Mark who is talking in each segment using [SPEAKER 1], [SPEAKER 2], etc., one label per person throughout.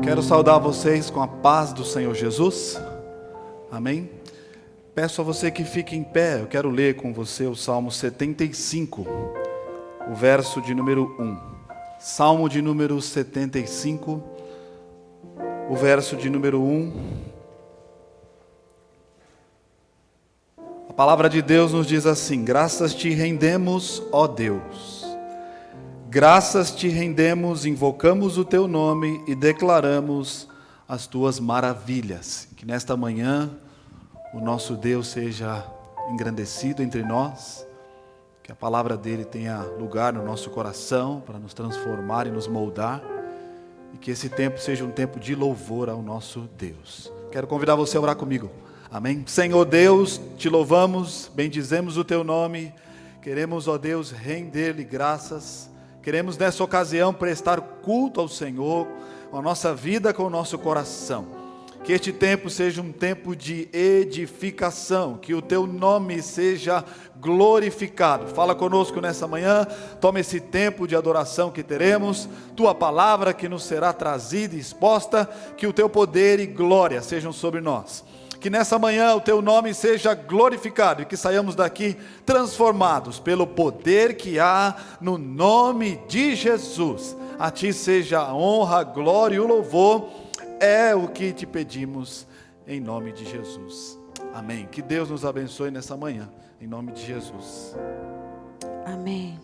[SPEAKER 1] Quero saudar vocês com a paz do Senhor Jesus. Amém? Peço a você que fique em pé. Eu quero ler com você o Salmo 75, o verso de número 1. Salmo de número 75, o verso de número 1. A palavra de Deus nos diz assim: graças te rendemos, ó Deus. Graças te rendemos, invocamos o teu nome e declaramos as tuas maravilhas. Que nesta manhã o nosso Deus seja engrandecido entre nós, que a palavra dele tenha lugar no nosso coração para nos transformar e nos moldar, e que esse tempo seja um tempo de louvor ao nosso Deus. Quero convidar você a orar comigo. Amém? Senhor Deus, te louvamos, bendizemos o teu nome, queremos, ó Deus, render-lhe graças. Queremos nessa ocasião prestar culto ao Senhor, com a nossa vida, com o nosso coração. Que este tempo seja um tempo de edificação, que o teu nome seja glorificado. Fala conosco nessa manhã, toma esse tempo de adoração que teremos, tua palavra que nos será trazida e exposta, que o teu poder e glória sejam sobre nós. Que nessa manhã o teu nome seja glorificado e que saiamos daqui transformados pelo poder que há no nome de Jesus. A ti seja a honra, a glória e o louvor, é o que te pedimos em nome de Jesus. Amém. Que Deus nos abençoe nessa manhã, em nome de Jesus.
[SPEAKER 2] Amém.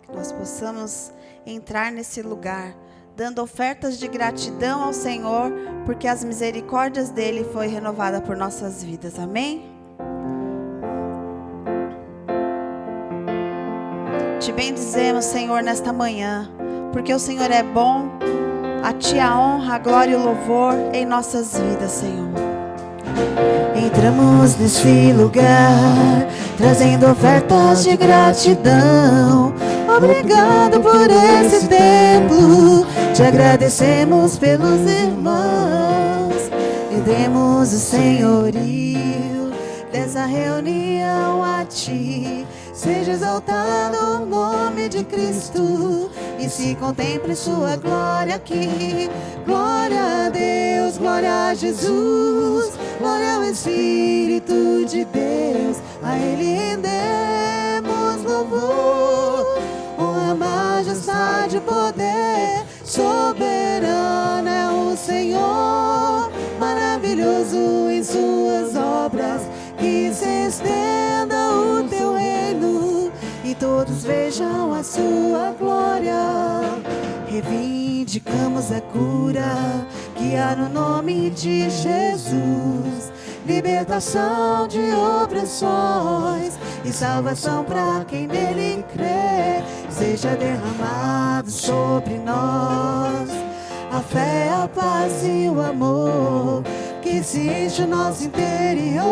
[SPEAKER 2] Que nós possamos entrar nesse lugar dando ofertas de gratidão ao Senhor, porque as misericórdias dele foi renovada por nossas vidas. Amém? Te bendizemos, Senhor, nesta manhã, porque o Senhor é bom. A ti a honra, a glória e o louvor em nossas vidas, Senhor.
[SPEAKER 3] Entramos nesse lugar, trazendo ofertas de gratidão. Obrigado por esse templo, te agradecemos pelos irmãos. Rendemos o senhorio dessa reunião a ti. Seja exaltado o nome de Cristo e se contemple sua glória aqui. Glória a Deus, glória a Jesus, glória ao Espírito de Deus. A Ele rendemos louvor, honra, majestade, poder. Soberano é o Senhor, maravilhoso em suas obras. Que se estenda o teu reino e todos vejam a sua glória. Reivindicamos a cura que há no nome de Jesus. Libertação de opressões e salvação para quem nele crê. Seja derramado sobre nós a fé, a paz e o amor, que se enche o nosso interior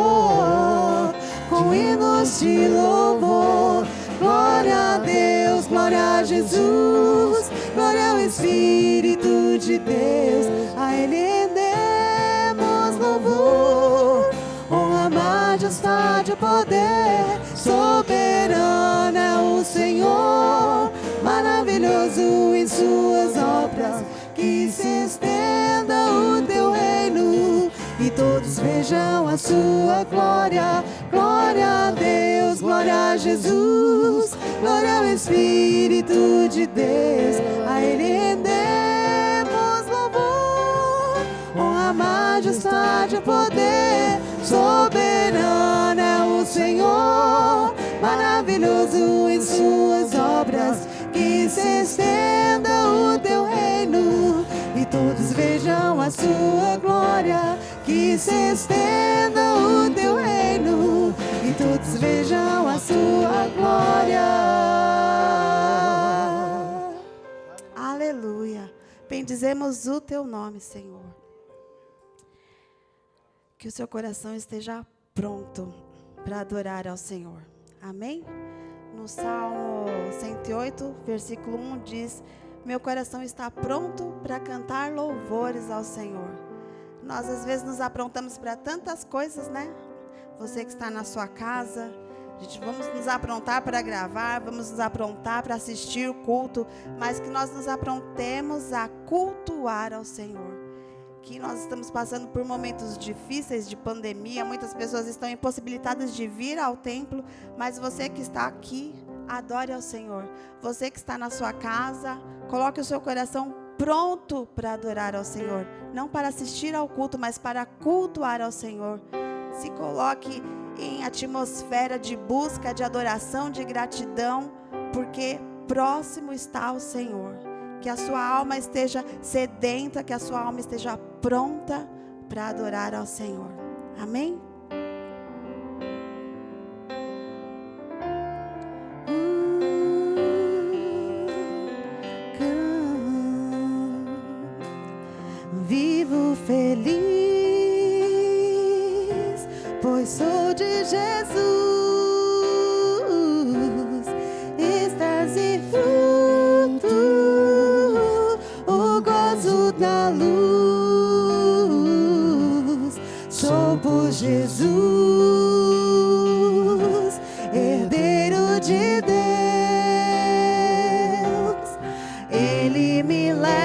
[SPEAKER 3] com hinos de louvor. Glória a Deus, glória a Jesus, glória ao Espírito de Deus. A Ele rendemos louvor, honra, majestade, poder. Soberano é o Senhor, maravilhoso em suas obras. Que se estenda o teu reino e todos vejam a sua glória. Glória a Deus, glória a Jesus, glória ao Espírito de Deus. A Ele rendemos louvor, honra, majestade, poder. Soberano é o Senhor, maravilhoso em suas obras. Que se estenda o teu reino e todos vejam a sua glória. Que se estenda o teu reino e todos vejam a sua glória.
[SPEAKER 2] Aleluia. Bendizemos o teu nome, Senhor. Que o seu coração esteja pronto para adorar ao Senhor. Amém? No Salmo 108, versículo 1 diz: meu coração está pronto para cantar louvores ao Senhor. Nós às vezes nos aprontamos para tantas coisas, né? Você que está na sua casa, Vamos nos aprontar para gravar, vamos nos aprontar para assistir o culto, mas que nós nos aprontemos a cultuar ao Senhor. Que nós estamos passando por momentos difíceis de pandemia, muitas pessoas estão impossibilitadas de vir ao templo, mas você que está aqui, adore ao Senhor. Você que está na sua casa, coloque o seu coração pronto para adorar ao Senhor. Não para assistir ao culto, mas para cultuar ao Senhor. Se coloque em atmosfera de busca, de adoração, de gratidão, porque próximo está o Senhor. Que a sua alma esteja sedenta, que a sua alma esteja pronta para adorar ao Senhor. Amém?
[SPEAKER 3] Vivo feliz, pois sou de Jesus. Êxtase, fruto, o gozo da luz. Sou por Jesus, herdeiro de Deus. Ele me leva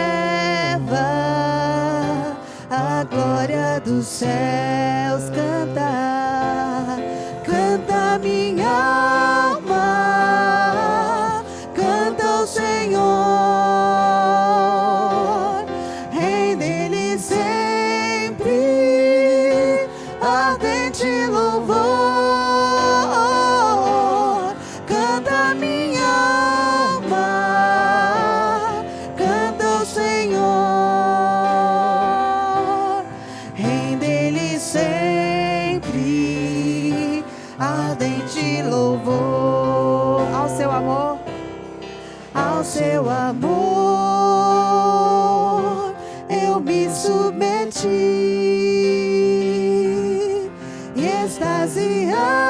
[SPEAKER 3] à glória dos céus. Canta, canta minha alma, canta o Senhor, rende-lhe sempre ardente louvor. Canta minha alma, canta o Senhor, rende-lhe sempre ardente louvor. Ao seu amor, ao seu amor, eu me submeti e extasiado,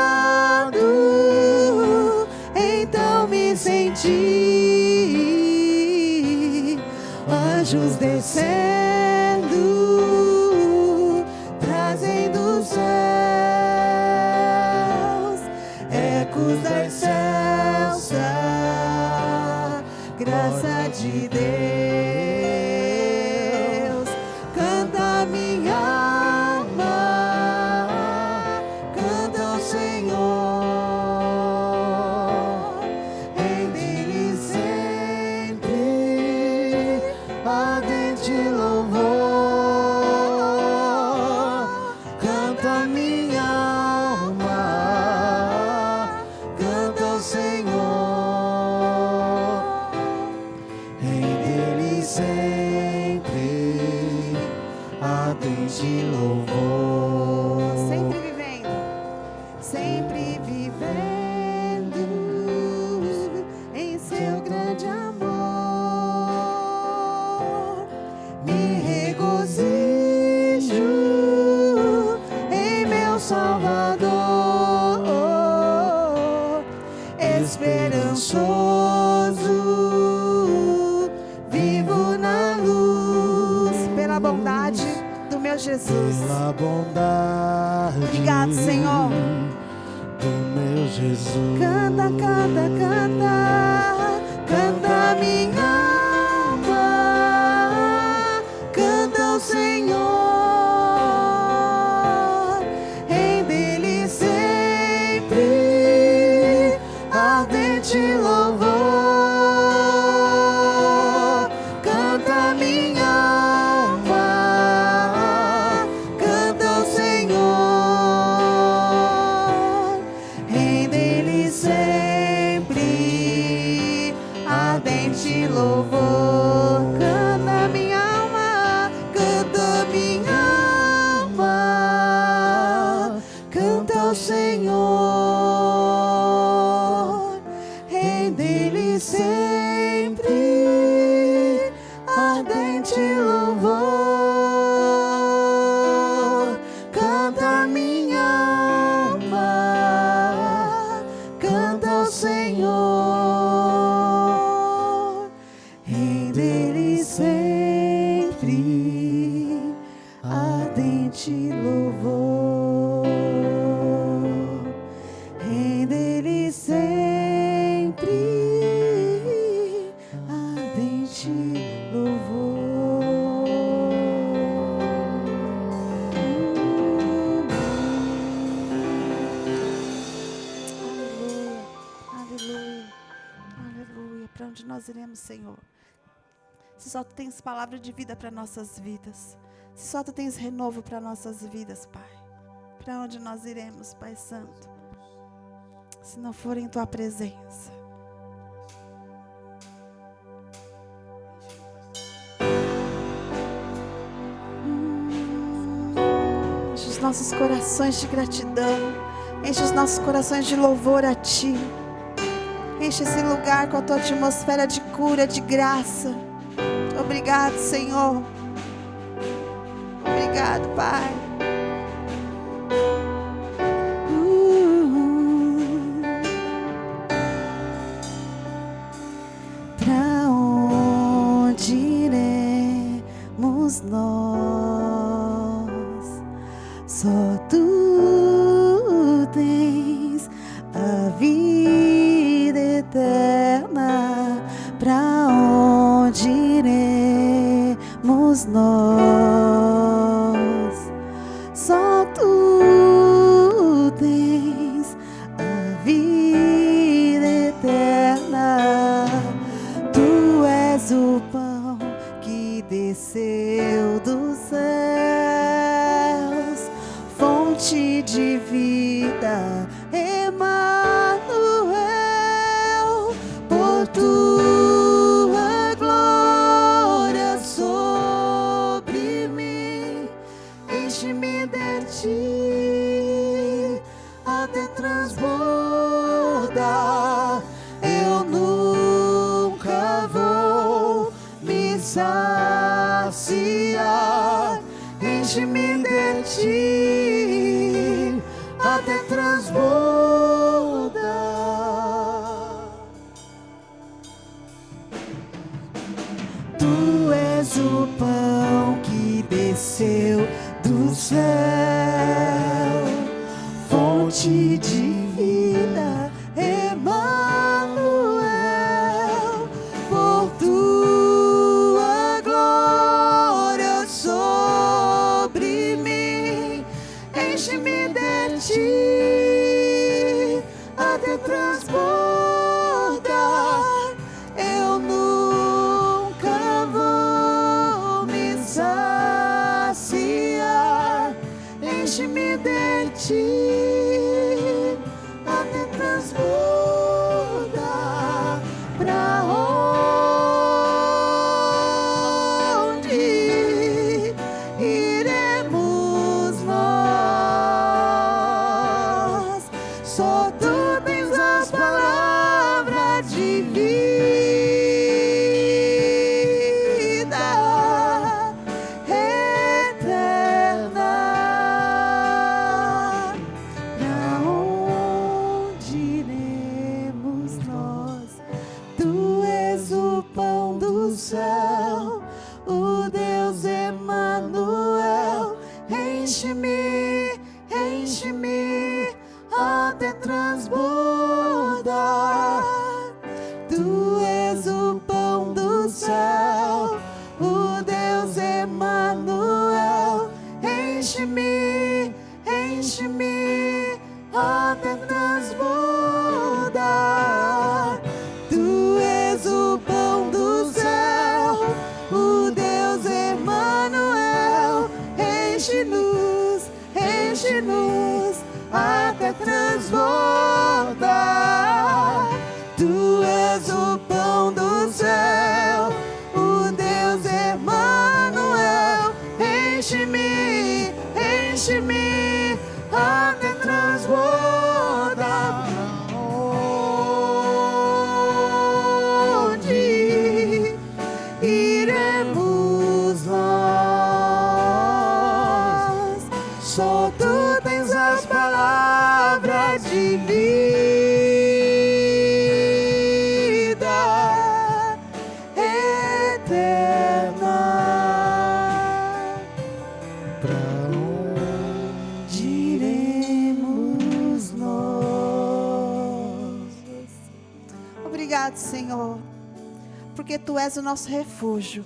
[SPEAKER 3] então me senti anjos descendo, trazendo céus, ecos da excelsa graça de Deus. Canta minha alma, canta ao Senhor, rende-lhe sempre ardente louvor. Canta minha alma, canta ao Senhor, rende-lhe sempre ardente louvor. Sempre vivendo em seu grande amor, me regozijo em meu Salvador, esperançoso, vivo na luz, pela bondade do meu Jesus.
[SPEAKER 4] Pela bondade
[SPEAKER 2] Obrigado, Senhor.
[SPEAKER 4] do meu Jesus.
[SPEAKER 3] Canta, canta, canta, canta minha alma, canta ao Senhor, rende-lhe sempre ardente louvor. Canta minha alma, canta ao Senhor, rende-lhe sempre ardente louvor. Canta minha alma, canta minha alma, canta ao Senhor, rende-lhe sempre ardente louvor. Canta minha alma, canta ao Senhor, rende-lhe sempre ardente louvor. Rende-lhe
[SPEAKER 2] ti louvor. Aleluia, aleluia. Para onde nós iremos, Senhor? Se só tu tens palavra de vida para nossas vidas, se só tu tens renovo para nossas vidas, Pai, para onde nós iremos, Pai Santo, se não for em tua presença? Enche os nossos corações de gratidão, enche os nossos corações de louvor a ti. Enche esse lugar com a tua atmosfera de cura, de graça. Obrigado, Senhor. Obrigado, Pai. Pra onde iremos nós? Só tu tens a vida eterna. Pra onde iremos nós? Só tu tens a vida eterna. Tu és o pão que desceu dos céus, fonte de vida, Emanuel. Por tua glória sobre mim, enche-me de ti até transbordar. Eu nunca vou me saciar. Enche-me de ti até transbordar. Tu és o pão que desceu do céu, fonte de vida, Emanuel. Por tua glória sobre mim, enche-me de ti até transbordar. Eu nunca vou me saciar. Enche-me de ti até transbordar. Pra onde iremos nós? Só tu tens as palavras de vida eterna. Pra onde iremos nós? Tu és o pão do céu, o Deus Emanuel. Enche-me, enche-me até transbordar. Tu és o pão do céu, o Deus Emanuel. Enche-me, enche-me até transbordar. Tu és o pão do céu, o Deus Emanuel. Enche-nos, enche-nos até transbordar. Tu és o pão do céu, o Deus Emanuel. Enche-me, enche-me até transbordar. Onde iremos nós? Só tu tens as palavras de vida eterna.
[SPEAKER 4] Pra
[SPEAKER 2] Onde iremos nós? Obrigado, Senhor, porque porque Tu és o nosso refúgio.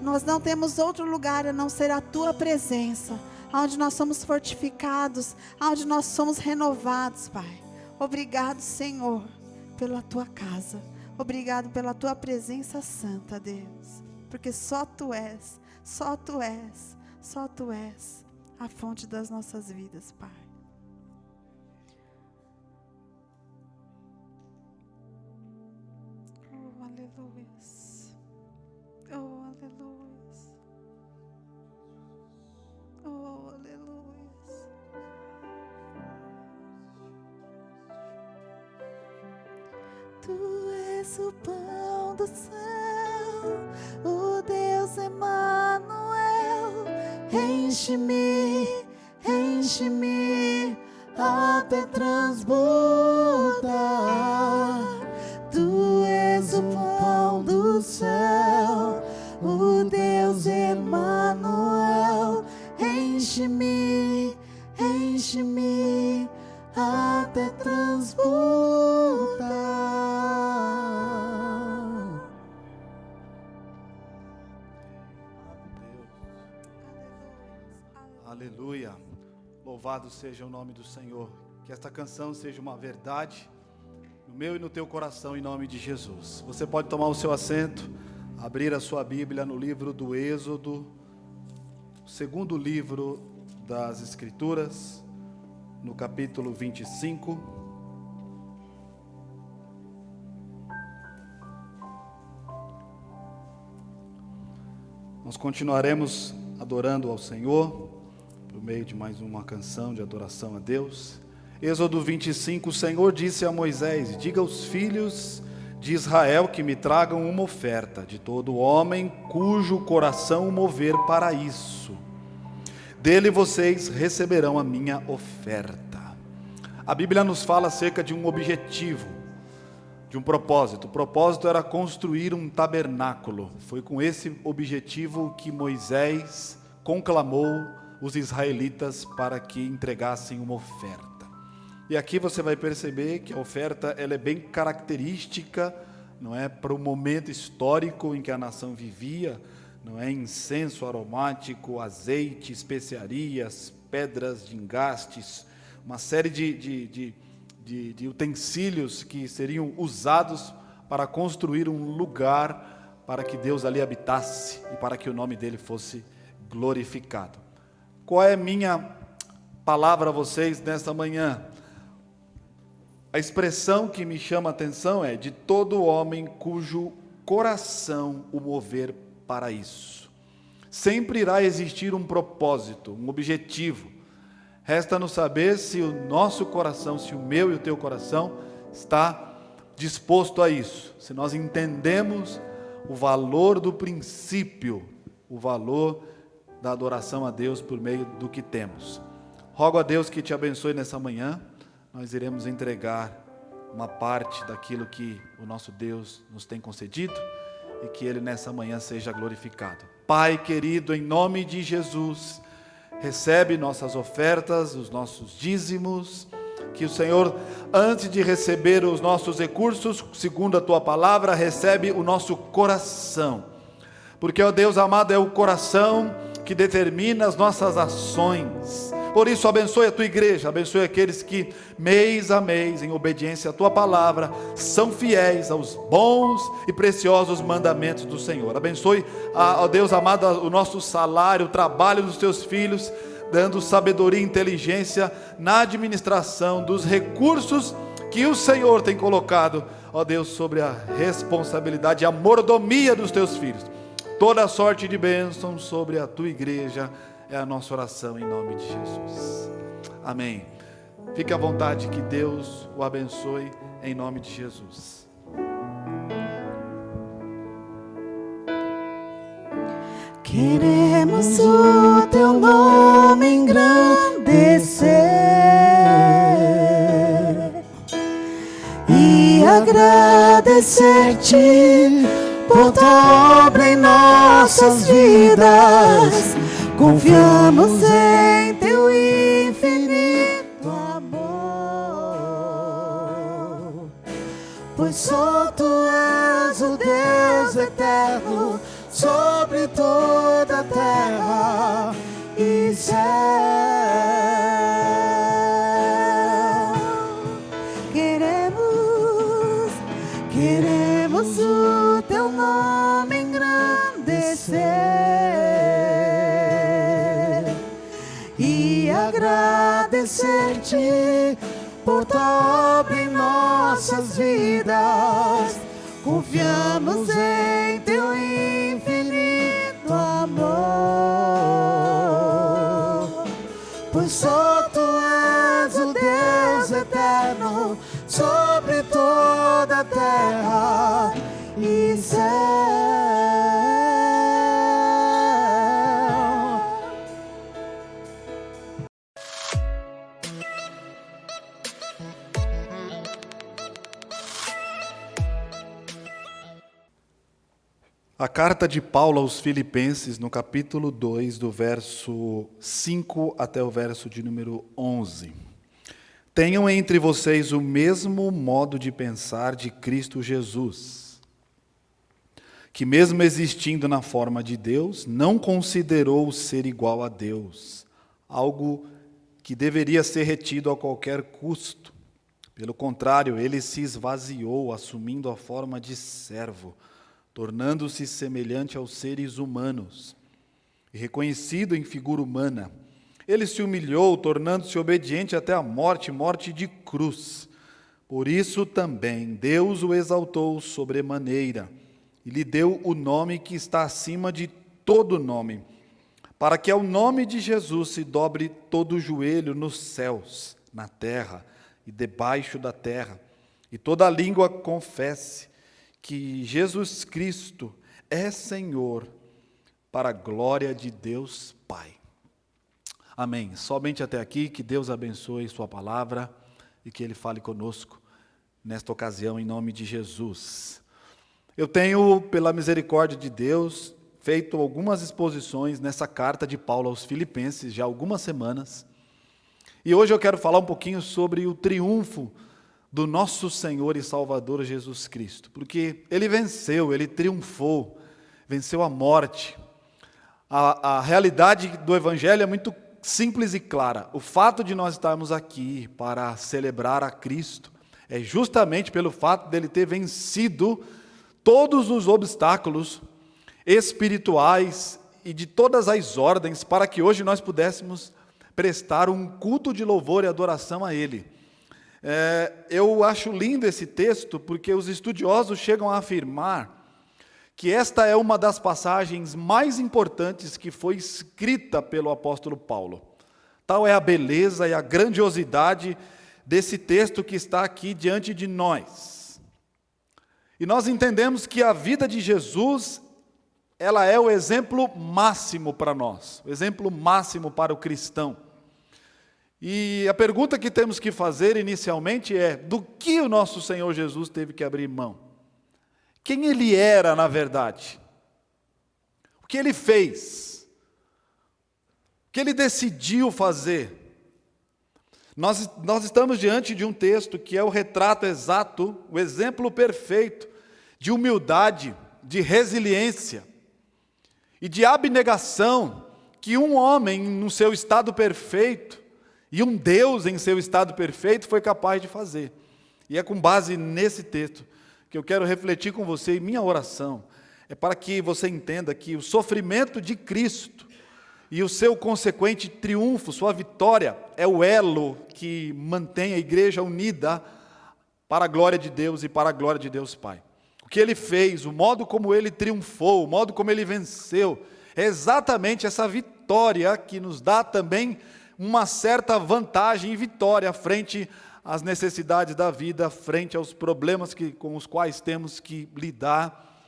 [SPEAKER 2] Nós não temos outro lugar a não ser a Tua presença, onde nós somos fortificados, onde nós somos renovados, Pai. Obrigado, Senhor, pela Tua casa. Obrigado pela Tua presença santa, Deus. Porque só Tu és, só Tu és, só Tu és a fonte das nossas vidas, Pai. Oh, aleluia. Oh, aleluia. Oh, aleluia. Tu és o pão do céu, o Deus Emanuel. Enche-me, enche-me até transbordar. Tu és o pão do céu, o Deus Emanuel. Enche-me, enche-me até transbordar.
[SPEAKER 1] Aleluia. Louvado seja o nome do Senhor. Que esta canção seja uma verdade no meu e no teu coração, em nome de Jesus. Você pode tomar o seu assento, abrir a sua Bíblia no livro do Êxodo, segundo livro das Escrituras, no capítulo 25. Nós continuaremos adorando ao Senhor por meio de mais uma canção de adoração a Deus. Êxodo 25, o Senhor disse a Moisés: diga aos filhos de Israel que me tragam uma oferta de todo homem cujo coração o mover para isso. Dele vocês receberão a minha oferta. A Bíblia nos fala acerca de um objetivo, de um propósito. O propósito era construir um tabernáculo. Foi com esse objetivo que Moisés conclamou os israelitas para que entregassem uma oferta. E aqui você vai perceber que a oferta ela é bem característica, não é, para o momento histórico em que a nação vivia, não é, incenso aromático, azeite, especiarias, pedras de engastes, uma série de utensílios que seriam usados para construir um lugar para que Deus ali habitasse e para que o nome dele fosse glorificado. Qual é a minha palavra a vocês nesta manhã? A expressão que me chama a atenção é de todo homem cujo coração o mover para isso. Sempre irá existir um propósito, um objetivo. Resta-nos saber se o nosso coração, se o meu e o teu coração está disposto a isso. Se nós entendemos o valor do princípio, o valor da adoração a Deus por meio do que temos. Rogo a Deus que te abençoe nessa manhã. Nós iremos entregar uma parte daquilo que o nosso Deus nos tem concedido e que Ele nessa manhã seja glorificado. Pai querido, em nome de Jesus, recebe nossas ofertas, os nossos dízimos, que o Senhor, antes de receber os nossos recursos, segundo a Tua palavra, recebe o nosso coração, porque, ó Deus amado, é o coração que determina as nossas ações. Por isso, abençoe a Tua igreja, abençoe aqueles que, mês a mês, em obediência à Tua palavra, são fiéis aos bons e preciosos mandamentos do Senhor. Abençoe, ó Deus amado, o nosso salário, o trabalho dos Teus filhos, dando sabedoria e inteligência na administração dos recursos que o Senhor tem colocado, ó Deus, sobre a responsabilidade e a mordomia dos Teus filhos. Toda sorte de bênção sobre a Tua igreja é a nossa oração em nome de Jesus. Amém. Fique à vontade, que Deus o abençoe em nome de Jesus.
[SPEAKER 2] Queremos o Teu nome engrandecer e agradecer-te por Tua obra em nossas vidas. Confiamos em Teu infinito amor, pois só Tu és o Deus
[SPEAKER 4] Deus eterno, sobre toda a terra e céu.
[SPEAKER 3] Queremos o teu nome engrandecer e agradecer-te por tua obra em nossas vidas. Confiamos em teu infinito amor, pois só tu és o Deus eterno sobre toda a terra e céu.
[SPEAKER 1] A carta de Paulo aos Filipenses, no capítulo 2, do verso 5 até o verso de número 11. Tenham entre vocês o mesmo modo de pensar de Cristo Jesus, que mesmo existindo na forma de Deus, não considerou ser igual a Deus, algo que deveria ser retido a qualquer custo. Pelo contrário, ele se esvaziou, assumindo a forma de servo, tornando-se semelhante aos seres humanos. E reconhecido em figura humana, ele se humilhou, tornando-se obediente até a morte, morte de cruz. Por isso também Deus o exaltou sobremaneira, e lhe deu o nome que está acima de todo nome, para que ao nome de Jesus se dobre todo o joelho nos céus, na terra e debaixo da terra, e toda língua confesse que Jesus Cristo é Senhor, para a glória de Deus Pai. Amém. Somente até aqui, que Deus abençoe sua palavra e que Ele fale conosco nesta ocasião, em nome de Jesus. Eu tenho, pela misericórdia de Deus, feito algumas exposições nessa carta de Paulo aos Filipenses, já há algumas semanas, e hoje eu quero falar um pouquinho sobre o triunfo do nosso Senhor e Salvador Jesus Cristo, porque Ele venceu, Ele triunfou, venceu a morte. A realidade do Evangelho é muito simples e clara. O fato de nós estarmos aqui para celebrar a Cristo é justamente pelo fato dele ter vencido todos os obstáculos espirituais e de todas as ordens para que hoje nós pudéssemos prestar um culto de louvor e adoração a Ele. Eu acho lindo esse texto porque os estudiosos chegam a afirmar que esta é uma das passagens mais importantes que foi escrita pelo apóstolo Paulo. Tal é a beleza e a grandiosidade desse texto que está aqui diante de nós. E nós entendemos que a vida de Jesus, ela é o exemplo máximo para nós, o exemplo máximo para o cristão. E a pergunta que temos que fazer inicialmente é: do que o nosso Senhor Jesus teve que abrir mão? Quem Ele era, na verdade? O que Ele fez? O que Ele decidiu fazer? Nós estamos diante de um texto que é o retrato exato, o exemplo perfeito de humildade, de resiliência e de abnegação que um homem, no seu estado perfeito, e um Deus em seu estado perfeito foi capaz de fazer. E é com base nesse texto que eu quero refletir com você, e minha oração é para que você entenda que o sofrimento de Cristo e o seu consequente triunfo, sua vitória, é o elo que mantém a igreja unida para a glória de Deus e para a glória de Deus Pai. O que Ele fez, o modo como Ele triunfou, o modo como Ele venceu, é exatamente essa vitória que nos dá também uma certa vantagem e vitória frente às necessidades da vida, frente aos problemas com os quais temos que lidar,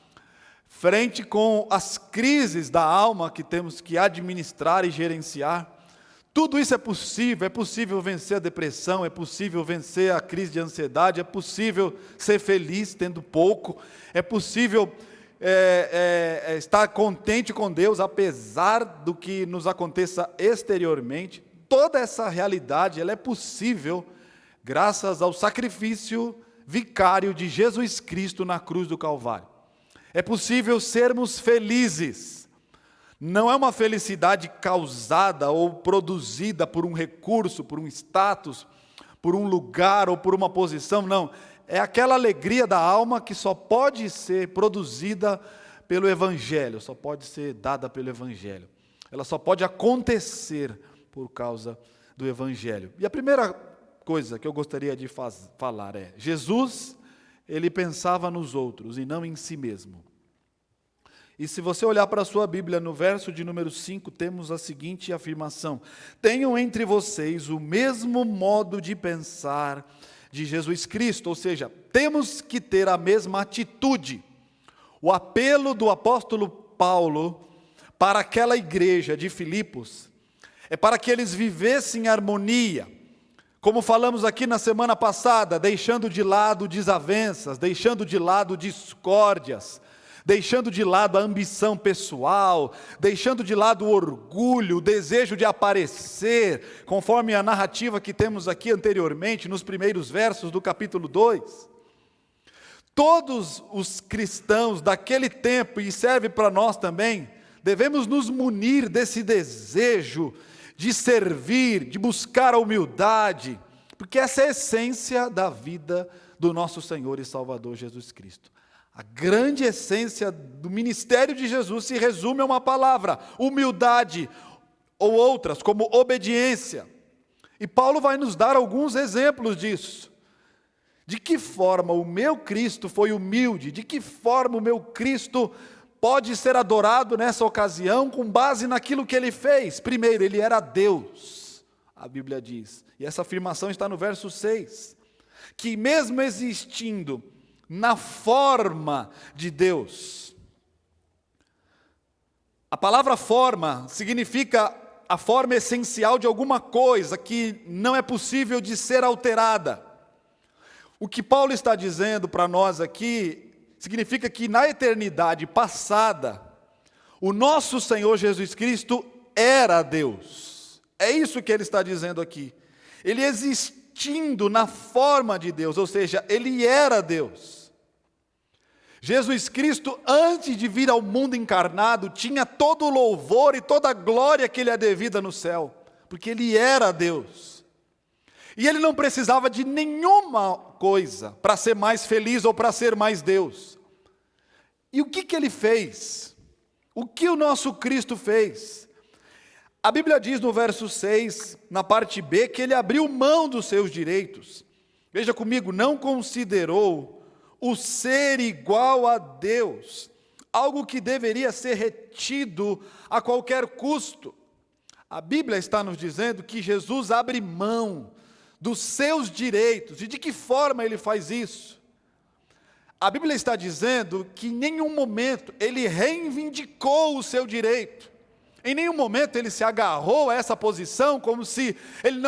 [SPEAKER 1] frente com as crises da alma que temos que administrar e gerenciar. Tudo isso é possível vencer a depressão, é possível vencer a crise de ansiedade, é possível ser feliz tendo pouco, é possível estar contente com Deus apesar do que nos aconteça exteriormente. Toda essa realidade ela é possível graças ao sacrifício vicário de Jesus Cristo na cruz do Calvário. É possível sermos felizes. Não é uma felicidade causada ou produzida por um recurso, por um status, por um lugar ou por uma posição, não. É aquela alegria da alma que só pode ser produzida pelo Evangelho, só pode ser dada pelo Evangelho. Ela só pode acontecer por causa do Evangelho. E a primeira coisa que eu gostaria de falar é: Jesus, ele pensava nos outros e não em si mesmo. E se você olhar para a sua Bíblia, no verso de número 5, temos a seguinte afirmação: tenham entre vocês o mesmo modo de pensar de Jesus Cristo, ou seja, temos que ter a mesma atitude. O apelo do apóstolo Paulo para aquela igreja de Filipos é para que eles vivessem em harmonia, como falamos aqui na semana passada, deixando de lado desavenças, deixando de lado discórdias, deixando de lado a ambição pessoal, deixando de lado o orgulho, o desejo de aparecer, conforme a narrativa que temos aqui anteriormente, nos primeiros versos do capítulo 2. Todos os cristãos daquele tempo, e serve para nós também, devemos nos munir desse desejo de servir, de buscar a humildade, porque essa é a essência da vida do nosso Senhor e Salvador Jesus Cristo. A grande essência do ministério de Jesus se resume a uma palavra: humildade, ou outras, como obediência. E Paulo vai nos dar alguns exemplos disso. De que forma o meu Cristo foi humilde, de que forma o meu Cristo pode ser adorado nessa ocasião com base naquilo que ele fez. Primeiro, ele era Deus, a Bíblia diz, e essa afirmação está no verso 6, que mesmo existindo na forma de Deus. A palavra forma significa a forma essencial de alguma coisa que não é possível de ser alterada. O que Paulo está dizendo para nós aqui significa que na eternidade passada, o nosso Senhor Jesus Cristo era Deus. É isso que ele está dizendo aqui. Ele existindo na forma de Deus, ou seja, ele era Deus. Jesus Cristo, antes de vir ao mundo encarnado, tinha todo o louvor e toda a glória que lhe é devida no céu, porque ele era Deus. E ele não precisava de nenhuma coisa para ser mais feliz ou para ser mais Deus. E o que ele fez? O que o nosso Cristo fez? A Bíblia diz no verso 6, na parte B, que ele abriu mão dos seus direitos. Veja comigo, não considerou o ser igual a Deus, algo que deveria ser retido a qualquer custo. A Bíblia está nos dizendo que Jesus abre mão dos seus direitos. E de que forma ele faz isso? A Bíblia está dizendo que em nenhum momento ele reivindicou o seu direito. Em nenhum momento ele se agarrou a essa posição como se ele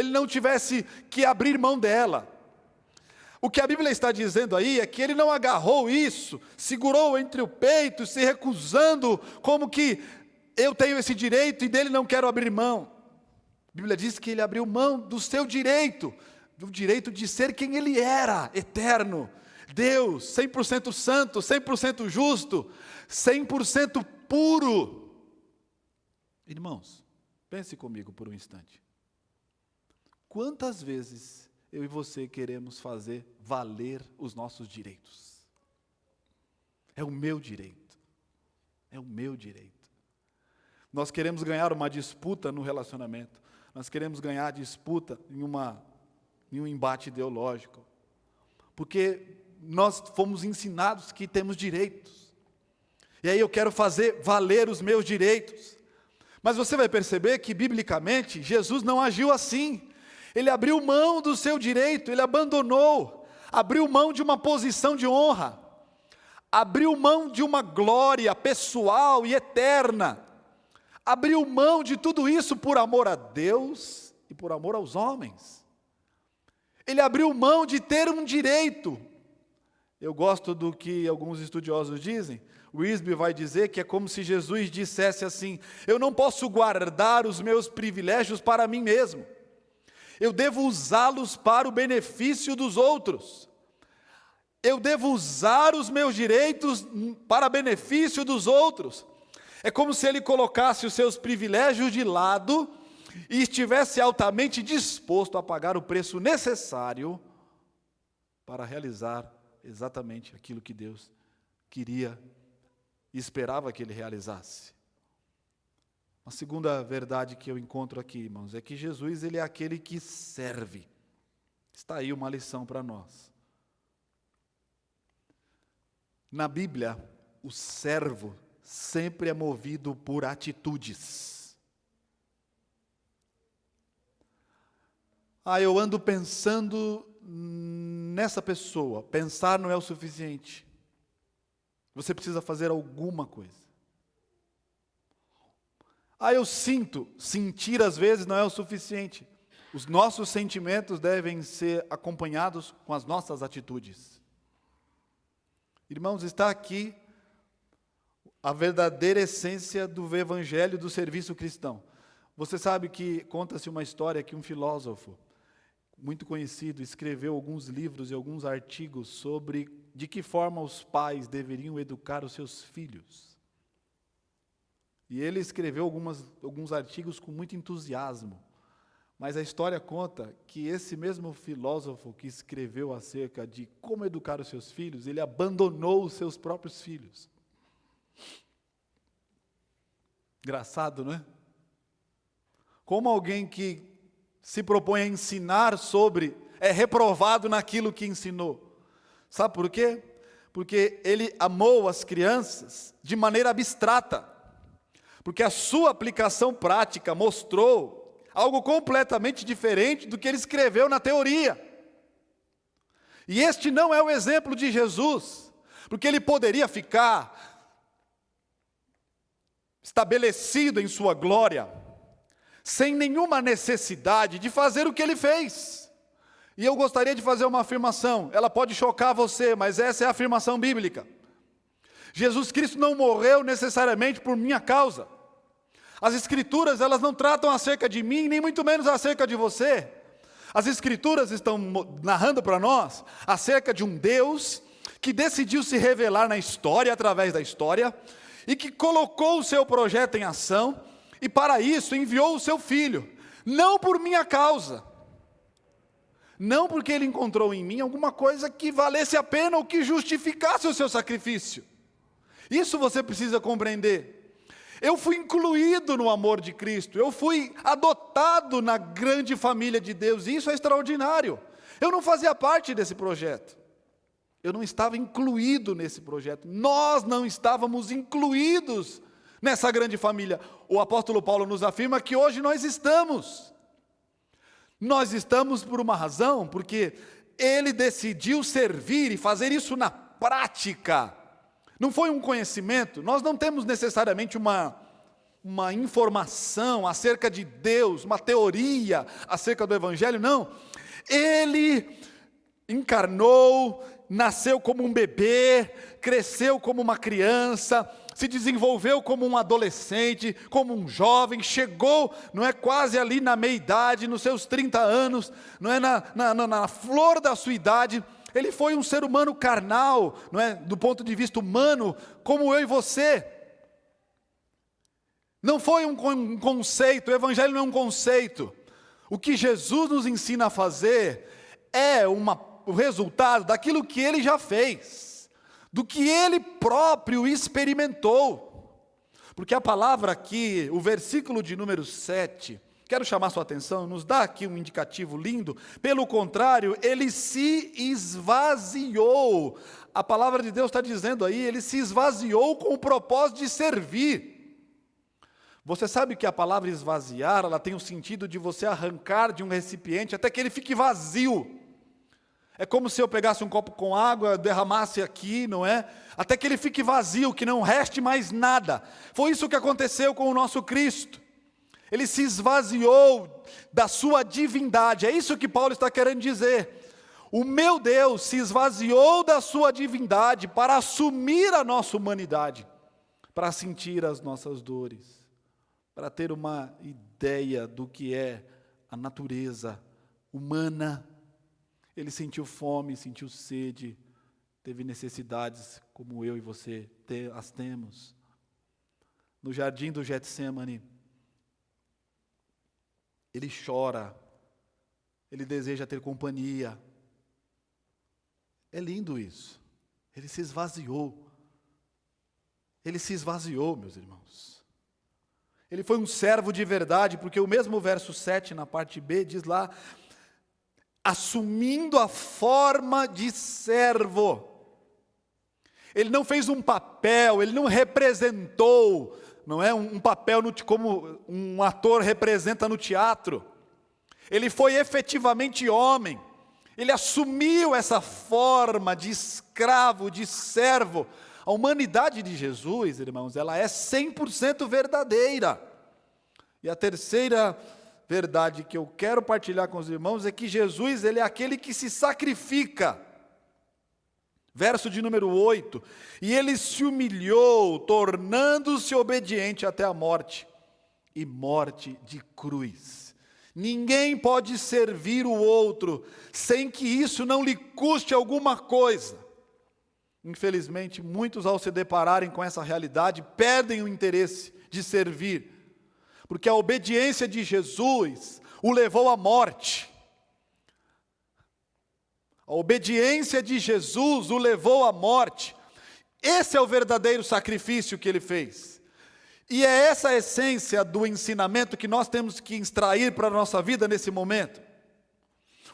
[SPEAKER 1] não tivesse que abrir mão dela. O que a Bíblia está dizendo aí é que ele não agarrou isso, segurou entre o peito, se recusando, como que eu tenho esse direito e dele não quero abrir mão. A Bíblia diz que ele abriu mão do seu direito, do direito de ser quem ele era, eterno, Deus, 100% santo, 100% justo, 100% puro. Irmãos, pense comigo por um instante. Quantas vezes eu e você queremos fazer valer os nossos direitos? É o meu direito. É o meu direito. Nós queremos ganhar uma disputa no relacionamento. Nós queremos ganhar disputa em um embate ideológico. Porque nós fomos ensinados que temos direitos. E aí eu quero fazer valer os meus direitos. Mas você vai perceber que, biblicamente, Jesus não agiu assim. Ele abriu mão do seu direito, ele abandonou, abriu mão de uma posição de honra, abriu mão de uma glória pessoal e eterna, abriu mão de tudo isso por amor a Deus e por amor aos homens. Ele abriu mão de ter um direito. Eu gosto do que alguns estudiosos dizem. Wisby vai dizer que é como se Jesus dissesse assim: eu não posso guardar os meus privilégios para mim mesmo. Eu devo usá-los para o benefício dos outros. Eu devo usar os meus direitos para benefício dos outros. É como se ele colocasse os seus privilégios de lado e estivesse altamente disposto a pagar o preço necessário para realizar exatamente aquilo que Deus queria e esperava que ele realizasse. Uma segunda verdade que eu encontro aqui, irmãos, é que Jesus, ele é aquele que serve. Está aí uma lição para nós. Na Bíblia, o servo sempre é movido por atitudes. Eu ando pensando nessa pessoa. Pensar não é o suficiente. Você precisa fazer alguma coisa. Eu sinto. Sentir às vezes não é o suficiente. Os nossos sentimentos devem ser acompanhados com as nossas atitudes. Irmãos, está aqui a verdadeira essência do evangelho do serviço cristão. Você sabe que conta-se uma história que um filósofo muito conhecido escreveu alguns livros e alguns artigos sobre de que forma os pais deveriam educar os seus filhos. E ele escreveu alguns artigos com muito entusiasmo. Mas a história conta que esse mesmo filósofo que escreveu acerca de como educar os seus filhos, ele abandonou os seus próprios filhos. Engraçado, não é? Como alguém que se propõe a ensinar sobre, é reprovado naquilo que ensinou. Sabe por quê? Porque ele amou as crianças de maneira abstrata. Porque a sua aplicação prática mostrou algo completamente diferente do que ele escreveu na teoria. E este não é o exemplo de Jesus, porque ele poderia ficar estabelecido em sua glória, sem nenhuma necessidade de fazer o que ele fez. E eu gostaria de fazer uma afirmação, ela pode chocar você, mas essa é a afirmação bíblica. Jesus Cristo não morreu necessariamente por minha causa. As Escrituras, elas não tratam acerca de mim, nem muito menos acerca de você. As Escrituras estão narrando para nós acerca de um Deus que decidiu se revelar na história, através da história, e que colocou o seu projeto em ação, e para isso enviou o seu Filho, não por minha causa, não porque ele encontrou em mim alguma coisa que valesse a pena ou que justificasse o seu sacrifício. Isso você precisa compreender. Eu fui incluído no amor de Cristo, eu fui adotado na grande família de Deus, e isso é extraordinário. Eu não fazia parte desse projeto, eu não estava incluído nesse projeto, nós não estávamos incluídos nessa grande família. O apóstolo Paulo nos afirma que hoje nós estamos por uma razão, porque ele decidiu servir e fazer isso na prática. Não foi um conhecimento, nós não temos necessariamente uma informação acerca de Deus, uma teoria acerca do Evangelho, não. Ele encarnou, nasceu como um bebê, cresceu como uma criança, se desenvolveu como um adolescente, como um jovem, chegou, não é, quase ali na meia-idade, nos seus 30 anos, não é, na flor da sua idade. Ele foi um ser humano carnal, não é? Do ponto de vista humano, como eu e você. Não foi um conceito, o Evangelho não é um conceito. O que Jesus nos ensina a fazer é o resultado daquilo que Ele já fez, do que Ele próprio experimentou. Porque a palavra aqui, o versículo de número 7, quero chamar sua atenção, nos dá aqui um indicativo lindo. Pelo contrário, ele se esvaziou. A palavra de Deus está dizendo aí, ele se esvaziou com o propósito de servir. Você sabe que a palavra esvaziar, ela tem o sentido de você arrancar de um recipiente até que ele fique vazio. É como se eu pegasse um copo com água, derramasse aqui, não é? Até que ele fique vazio, que não reste mais nada. Foi isso que aconteceu com o nosso Cristo. Ele se esvaziou da sua divindade. É isso que Paulo está querendo dizer. O meu Deus se esvaziou da sua divindade para assumir a nossa humanidade, para sentir as nossas dores, para ter uma ideia do que é a natureza humana. Ele sentiu fome, sentiu sede, teve necessidades como eu e você as temos. No jardim do Getsêmani, ele chora, ele deseja ter companhia. É lindo isso. Ele se esvaziou. Ele se esvaziou, meus irmãos. Ele foi um servo de verdade, porque o mesmo verso 7, na parte B, diz lá, assumindo a forma de servo. Ele não fez um papel, ele não representou, não é um papel como um ator representa no teatro. Ele foi efetivamente homem. Ele assumiu essa forma de escravo, de servo. A humanidade de Jesus, irmãos, ela é 100% verdadeira. E a terceira verdade que eu quero partilhar com os irmãos é que Jesus, ele é aquele que se sacrifica. Verso de número 8, e ele se humilhou, tornando-se obediente até a morte, e morte de cruz. Ninguém pode servir o outro, sem que isso não lhe custe alguma coisa. Infelizmente, muitos ao se depararem com essa realidade, perdem o interesse de servir, porque a obediência de Jesus o levou à morte. A obediência de Jesus o levou à morte. Esse é o verdadeiro sacrifício que ele fez. E é essa a essência do ensinamento que nós temos que extrair para a nossa vida nesse momento.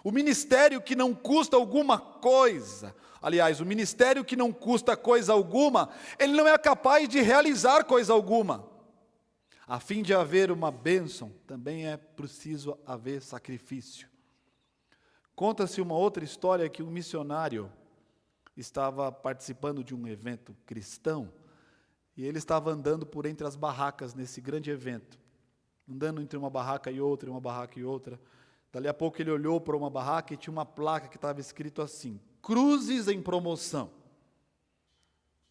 [SPEAKER 1] O ministério que não custa alguma coisa, aliás, o ministério que não custa coisa alguma, ele não é capaz de realizar coisa alguma. A fim de haver uma bênção, também é preciso haver sacrifício. Conta-se uma outra história que um missionário estava participando de um evento cristão e ele estava andando por entre as barracas nesse grande evento, andando entre uma barraca e outra, uma barraca e outra. Dali a pouco ele olhou para uma barraca e tinha uma placa que estava escrito assim: cruzes em promoção.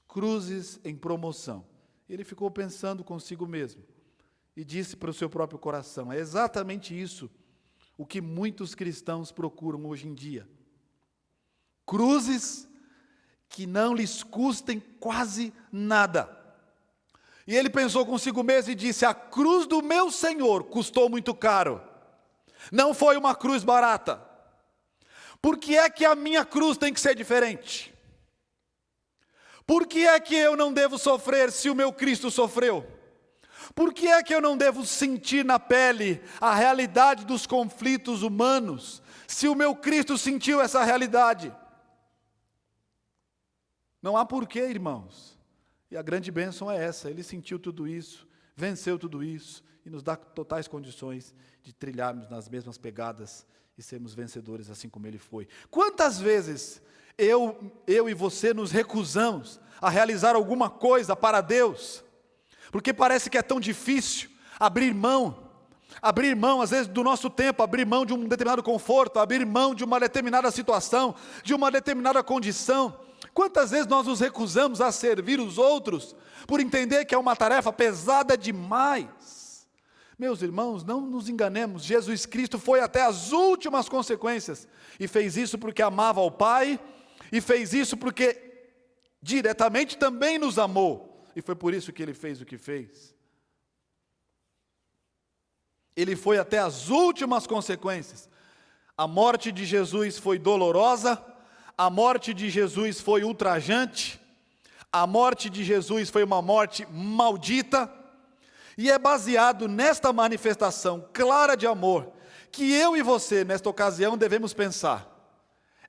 [SPEAKER 1] Cruzes em promoção. Ele ficou pensando consigo mesmo e disse para o seu próprio coração: é exatamente isso o que muitos cristãos procuram hoje em dia. Cruzes que não lhes custem quase nada. E ele pensou consigo mesmo e disse: a cruz do meu Senhor custou muito caro. Não foi uma cruz barata. Por que é que a minha cruz tem que ser diferente? Por que é que eu não devo sofrer se o meu Cristo sofreu? Por que é que eu não devo sentir na pele a realidade dos conflitos humanos, se o meu Cristo sentiu essa realidade? Não há porquê, irmãos. E a grande bênção é essa: ele sentiu tudo isso, venceu tudo isso, e nos dá totais condições de trilharmos nas mesmas pegadas e sermos vencedores assim como ele foi. Quantas vezes eu e você nos recusamos a realizar alguma coisa para Deus, porque parece que é tão difícil abrir mão, às vezes, do nosso tempo, abrir mão de um determinado conforto, abrir mão de uma determinada situação, de uma determinada condição. Quantas vezes nós nos recusamos a servir os outros, por entender que é uma tarefa pesada demais? Meus irmãos, não nos enganemos, Jesus Cristo foi até as últimas consequências, e fez isso porque amava ao Pai, e fez isso porque diretamente também nos amou. E foi por isso que ele fez o que fez. Ele foi até as últimas consequências. A morte de Jesus foi dolorosa, a morte de Jesus foi ultrajante, a morte de Jesus foi uma morte maldita, e é baseado nesta manifestação clara de amor que eu e você, nesta ocasião, devemos pensar.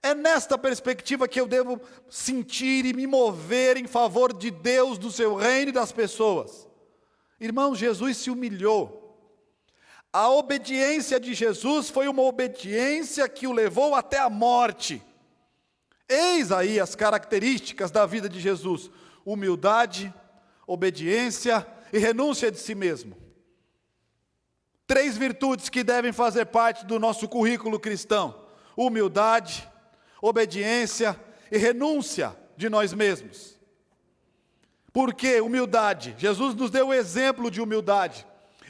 [SPEAKER 1] É nesta perspectiva que eu devo sentir e me mover em favor de Deus, do seu reino e das pessoas. Irmãos, Jesus se humilhou. A obediência de Jesus foi uma obediência que o levou até a morte. Eis aí as características da vida de Jesus: humildade, obediência e renúncia de si mesmo. 3 virtudes que devem fazer parte do nosso currículo cristão: humildade, obediência e renúncia de nós mesmos. Por que humildade? Jesus nos deu o exemplo de humildade.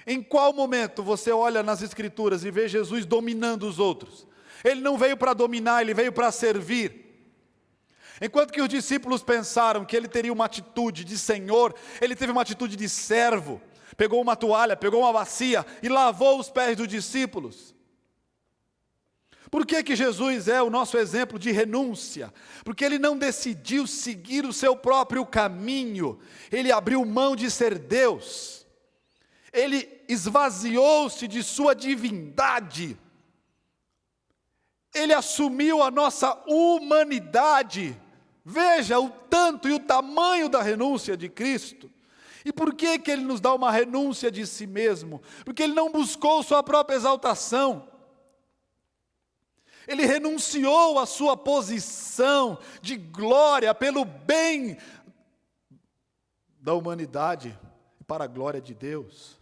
[SPEAKER 1] Em qual momento você olha nas Escrituras e vê Jesus dominando os outros? Ele não veio para dominar, ele veio para servir. Enquanto que os discípulos pensaram que ele teria uma atitude de senhor, ele teve uma atitude de servo. Pegou uma toalha, pegou uma bacia e lavou os pés dos discípulos. Por que Jesus é o nosso exemplo de renúncia? Porque ele não decidiu seguir o seu próprio caminho, ele abriu mão de ser Deus, ele esvaziou-se de sua divindade, ele assumiu a nossa humanidade. Veja o tanto e o tamanho da renúncia de Cristo. E por que ele nos dá uma renúncia de si mesmo? Porque ele não buscou sua própria exaltação. Ele renunciou à sua posição de glória pelo bem da humanidade e para a glória de Deus.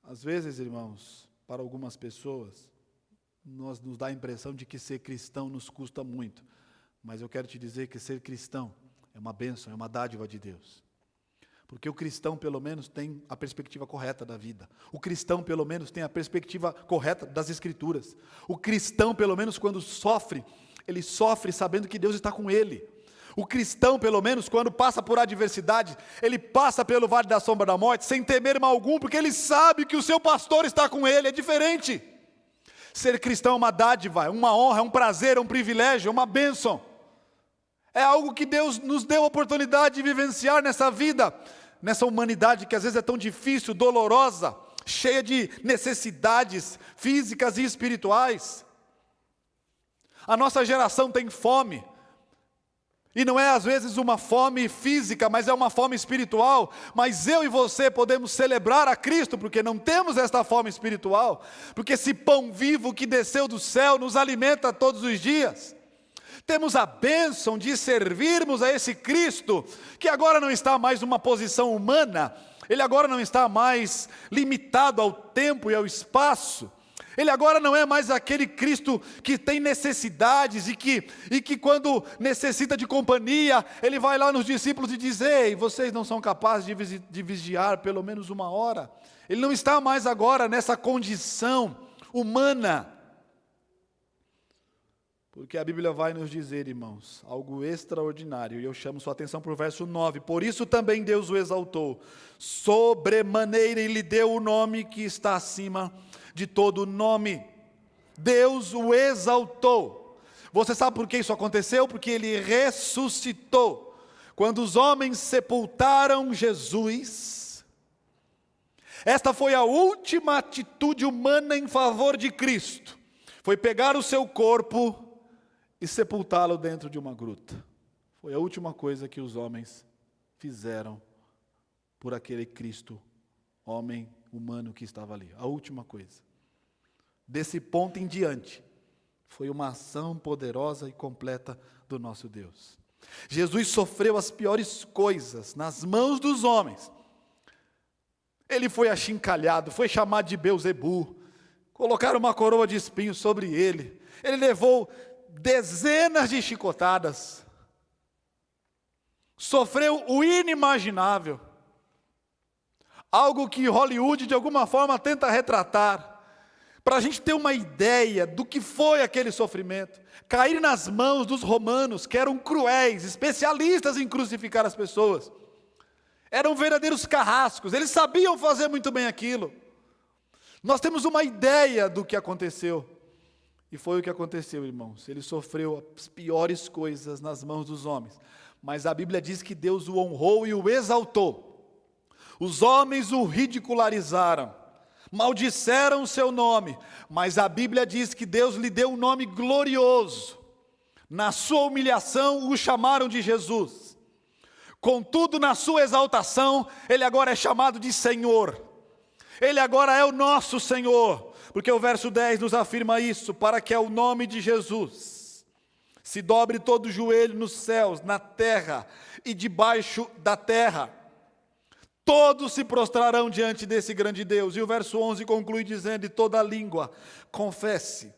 [SPEAKER 1] Às vezes, irmãos, para algumas pessoas, nos dá a impressão de que ser cristão nos custa muito. Mas eu quero te dizer que ser cristão é uma bênção, é uma dádiva de Deus. Porque o cristão, pelo menos, tem a perspectiva correta da vida. O cristão, pelo menos, tem a perspectiva correta das Escrituras. O cristão, pelo menos, quando sofre, ele sofre sabendo que Deus está com ele. O cristão, pelo menos, quando passa por adversidade, ele passa pelo vale da sombra da morte, sem temer mal algum, porque ele sabe que o seu pastor está com ele. É diferente. Ser cristão é uma dádiva, é uma honra, é um prazer, é um privilégio, é uma bênção. É algo que Deus nos deu a oportunidade de vivenciar nessa vida, nessa humanidade que às vezes é tão difícil, dolorosa, cheia de necessidades físicas e espirituais. A nossa geração tem fome, e não é às vezes uma fome física, mas é uma fome espiritual. Mas eu e você podemos celebrar a Cristo, porque não temos esta fome espiritual, porque esse pão vivo que desceu do céu nos alimenta todos os dias. Temos a bênção de servirmos a esse Cristo, que agora não está mais numa posição humana, ele agora não está mais limitado ao tempo e ao espaço, ele agora não é mais aquele Cristo que tem necessidades e que quando necessita de companhia, ele vai lá nos discípulos e diz: ei, vocês não são capazes de vigiar pelo menos uma hora. Ele não está mais agora nessa condição humana. Porque a Bíblia vai nos dizer, irmãos, algo extraordinário, e eu chamo sua atenção para o verso 9. Por isso também Deus o exaltou, sobremaneira, e lhe deu o nome que está acima de todo nome. Deus o exaltou. Você sabe por que isso aconteceu? Porque ele ressuscitou. Quando os homens sepultaram Jesus, esta foi a última atitude humana em favor de Cristo. Foi pegar o seu corpo e sepultá-lo dentro de uma gruta. Foi a última coisa que os homens fizeram por aquele Cristo, homem humano que estava ali. A última coisa. Desse ponto em diante, foi uma ação poderosa e completa do nosso Deus. Jesus sofreu as piores coisas nas mãos dos homens. Ele foi achincalhado, foi chamado de Beelzebu, colocaram uma coroa de espinhos sobre ele. Ele levou dezenas de chicotadas, sofreu o inimaginável, algo que Hollywood de alguma forma tenta retratar, para a gente ter uma ideia do que foi aquele sofrimento. Cair nas mãos dos romanos, que eram cruéis, especialistas em crucificar as pessoas, eram verdadeiros carrascos, eles sabiam fazer muito bem aquilo. Nós temos uma ideia do que aconteceu. E foi o que aconteceu, irmãos. Ele sofreu as piores coisas nas mãos dos homens. Mas a Bíblia diz que Deus o honrou e o exaltou. Os homens o ridicularizaram, maldisseram o seu nome. Mas a Bíblia diz que Deus lhe deu um nome glorioso. Na sua humilhação o chamaram de Jesus. Contudo, na sua exaltação, ele agora é chamado de Senhor. Ele agora é o nosso Senhor. Porque o verso 10 nos afirma isso: para que ao nome de Jesus se dobre todo o joelho nos céus, na terra e debaixo da terra. Todos se prostrarão diante desse grande Deus. E o verso 11 conclui dizendo: e toda língua confesse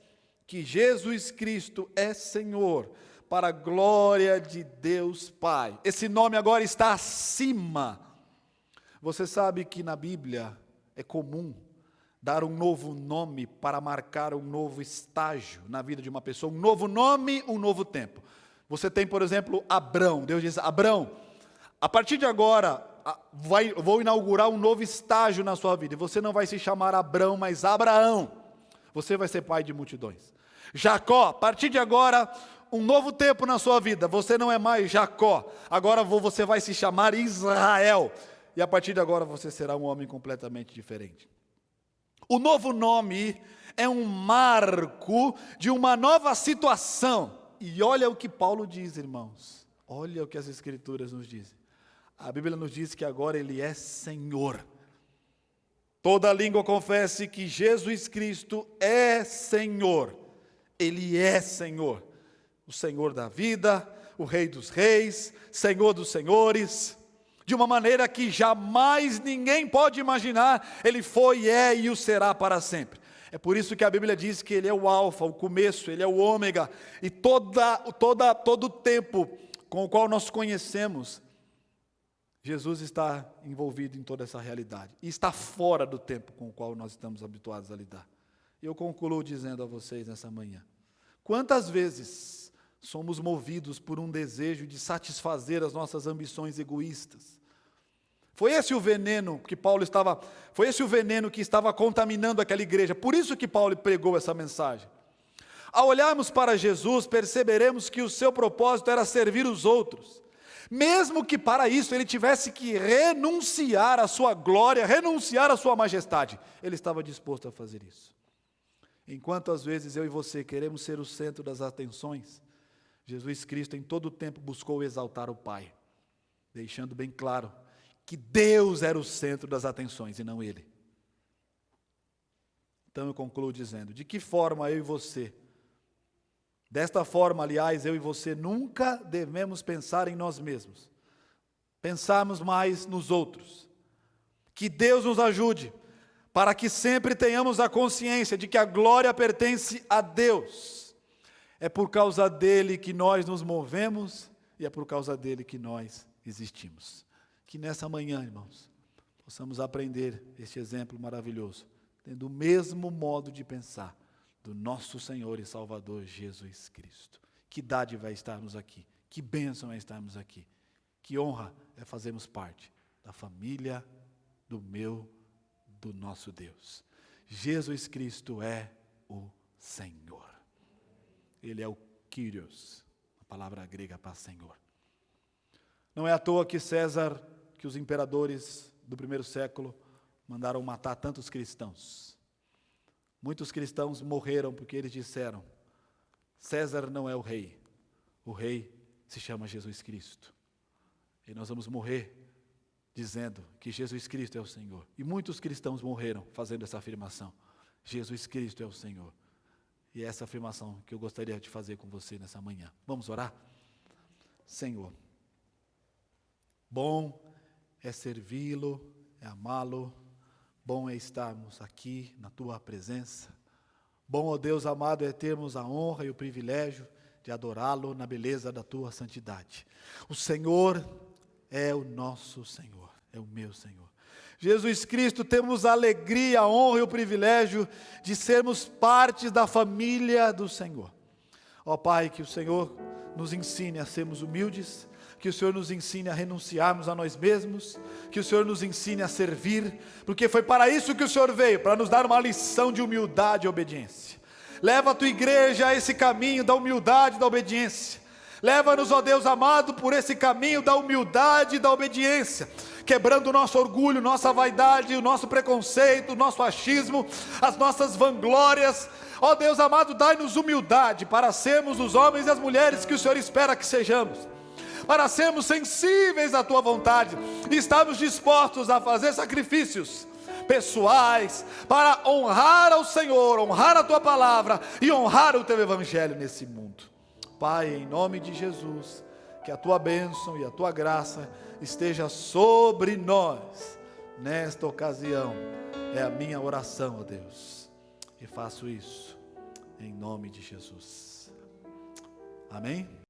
[SPEAKER 1] que Jesus Cristo é Senhor, para a glória de Deus Pai. Esse nome agora está acima. Você sabe que na Bíblia é comum dar um novo nome para marcar um novo estágio na vida de uma pessoa, um novo nome, um novo tempo. Você tem, por exemplo, Abrão. Deus diz: Abrão, a partir de agora, vou inaugurar um novo estágio na sua vida. E você não vai se chamar Abrão, mas Abraão. Você vai ser pai de multidões. Jacó, a partir de agora, um novo tempo na sua vida. Você não é mais Jacó. Agora você vai se chamar Israel. E a partir de agora você será um homem completamente diferente. O novo nome é um marco de uma nova situação. E olha o que Paulo diz, irmãos. Olha o que as Escrituras nos dizem. A Bíblia nos diz que agora Ele é Senhor. Toda língua confesse que Jesus Cristo é Senhor. Ele é Senhor. O Senhor da vida, o Rei dos reis, Senhor dos senhores. De uma maneira que jamais ninguém pode imaginar, Ele foi, é e o será para sempre. É por isso que a Bíblia diz que Ele é o alfa, o começo, Ele é o ômega. E todo o tempo com o qual nós conhecemos, Jesus está envolvido em toda essa realidade. E está fora do tempo com o qual nós estamos habituados a lidar. E eu concluo dizendo a vocês nessa manhã: quantas vezes somos movidos por um desejo de satisfazer as nossas ambições egoístas? Foi esse o veneno que estava contaminando aquela igreja. Por isso que Paulo pregou essa mensagem. Ao olharmos para Jesus, perceberemos que o seu propósito era servir os outros. Mesmo que para isso ele tivesse que renunciar à sua glória, renunciar à sua majestade, ele estava disposto a fazer isso. Enquanto às vezes eu e você queremos ser o centro das atenções, Jesus Cristo em todo o tempo buscou exaltar o Pai, deixando bem claro que Deus era o centro das atenções e não ele. Então eu concluo dizendo: de que forma eu e você, desta forma, aliás, eu e você nunca devemos pensar em nós mesmos, pensarmos mais nos outros. Que Deus nos ajude, para que sempre tenhamos a consciência de que a glória pertence a Deus. É por causa dele que nós nos movemos e é por causa dele que nós existimos. Que nessa manhã, irmãos, possamos aprender este exemplo maravilhoso, tendo o mesmo modo de pensar do nosso Senhor e Salvador Jesus Cristo. Que dádiva é estarmos aqui, que bênção é estarmos aqui, que honra é fazermos parte da família do nosso Deus. Jesus Cristo é o Senhor. Ele é o Kyrios, a palavra grega para Senhor. Não é à toa que os imperadores do primeiro século mandaram matar tantos cristãos. Muitos cristãos morreram porque eles disseram: César não é o rei se chama Jesus Cristo. E nós vamos morrer dizendo que Jesus Cristo é o Senhor. E muitos cristãos morreram fazendo essa afirmação: Jesus Cristo é o Senhor. E é essa afirmação que eu gostaria de fazer com você nessa manhã. Vamos orar? Senhor, bom é servi-lo, é amá-lo, bom é estarmos aqui na tua presença. Bom, ó Deus amado, é termos a honra e o privilégio de adorá-lo na beleza da tua santidade. O Senhor é o nosso Senhor, é o meu Senhor. Jesus Cristo, temos a alegria, a honra e o privilégio de sermos parte da família do Senhor. Ó Pai, que o Senhor nos ensine a sermos humildes, que o Senhor nos ensine a renunciarmos a nós mesmos, que o Senhor nos ensine a servir, porque foi para isso que o Senhor veio, para nos dar uma lição de humildade e obediência. Leva a tua igreja a esse caminho da humildade e da obediência. Leva-nos, ó Deus amado, por esse caminho da humildade e da obediência, quebrando o nosso orgulho, nossa vaidade, o nosso preconceito, o nosso achismo, as nossas vanglórias. Ó Deus amado, dai-nos humildade para sermos os homens e as mulheres que o Senhor espera que sejamos, para sermos sensíveis à tua vontade e estarmos dispostos a fazer sacrifícios pessoais para honrar ao Senhor, honrar a tua palavra e honrar o teu evangelho nesse mundo. Pai, em nome de Jesus, que a tua bênção e a tua graça esteja sobre nós nesta ocasião. É a minha oração, ó Deus, e faço isso em nome de Jesus. Amém?